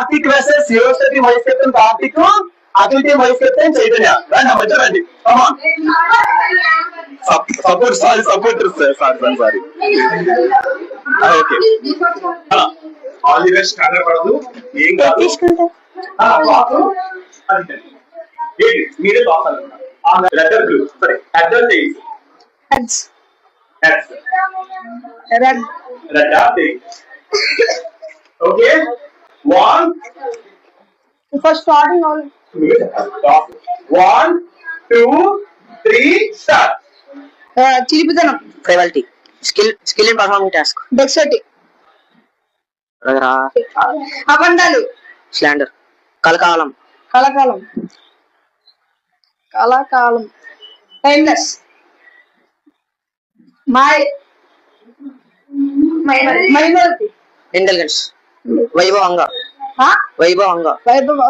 Karthik versus yours team vice captain Karthik, Akhil team vice captain Chaitanya. రండి మధ్య రండి. Support sorry okay. All the best. కంగారు పడదు, ఏం కాదు. మీరే బాస్ అనుకున్నా. లెటర్ బ్లూ సరే address heads red okay. 1 first starting all 1 2 3 start. చిలిపితనం, frivolity, skill in performing task, dexterity, అబండాలు, స్లాండర్, కలకాలం, కలకాలం, కలకాలం, టైమ్లెస్, మైనారిటీ, ఇంటెలిజెన్స్, వైభవంగా,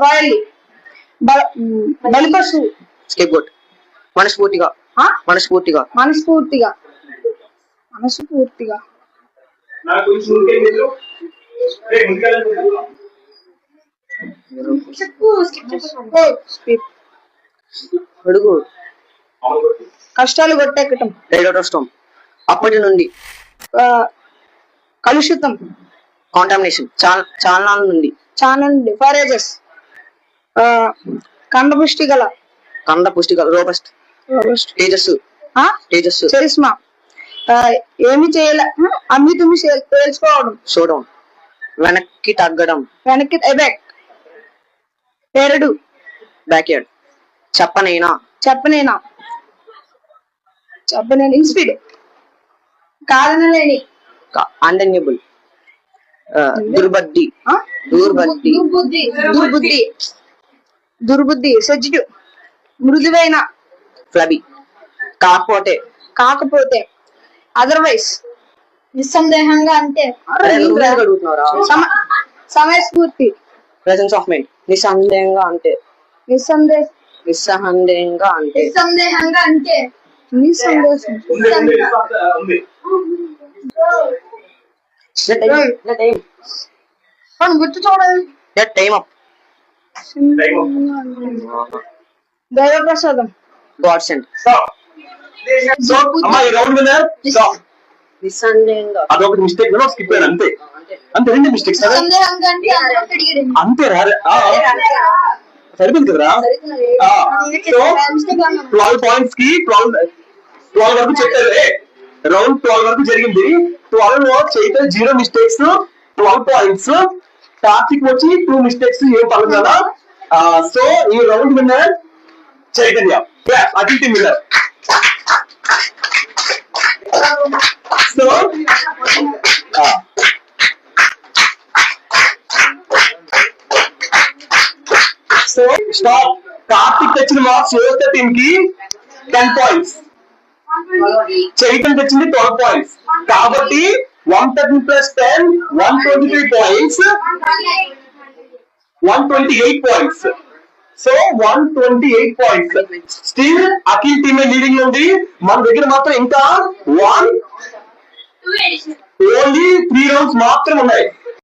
రాయల్లీ, బలిపశు, స్కేప్ బోర్డ్, మనస్ఫూర్తిగా, అడుగు, కష్టాలు కొట్టెక్కటం, రైడోటోస్టోమ్, అప్పటి నుండి, కలుషితం, కాంటామినేషన్, చాలనాల నుండి, ఫారేజెస్, కండపుష్టి గల, రోబస్ట్, తేజస్సు, చరిస్మా, ఏమి చేయాల అమ్మి తెలుసుకోవడం, షోడౌన్, వెనక్కి తగ్గడం, ఎబెక్, ఎరడు, బ్యాక్యార్డ్, చెప్పనేనా, ఇన్స్పీడ్, కాదనలేని, అన్డెన్యబుల్, దుర్బుద్ధి, సెన్సిటివ్, మృదువైన, ఫ్లబీ, కాకపోతే, అదర్వైజ్, నిస్సందేహంగా అంటే, సమయస్ఫూర్తి, ప్రెసెన్స్ ఆఫ్ మైండ్, నిస్సందేహంగా అంటే, గుర్తు చూడాలి, దైవప్రసాదం, గాడ్ సెంట్, నిస్సందేహంగా, అదొకటి మిస్టేక్ స్కిప్ అయ్యాను అంతే. రెండు మిస్టేక్స్ అంతే సరిపోయింది కదరా. సో 12 పాయింట్స్ కి 12 వరకు చెప్పారు. రౌండ్ 12 వరకు జరిగింది. 12 చైతన్య 0 మిస్టేక్స్, 12 పాయింట్స్. కార్తిక్ వచ్చి 2 మిస్టేక్స్, ఏం పర్లేదు కదా. సో ఈ round winner Chaitanya, Akhil team winner. So stop. Karthik తెచ్చిన మార్క్స్ యువత టీమ్ కి 10 పాయింట్స్, చైతన్య తెచ్చింది 12 పాయింట్స్. కాబట్టి 113 + 10 123 points, 128 points. So 128 points. Still Akhil team leading ఉంది. మన దగ్గర మాత్రం ఇంకా ఓన్లీ 3 రౌండ్స్ మాత్రం ఉన్నాయి.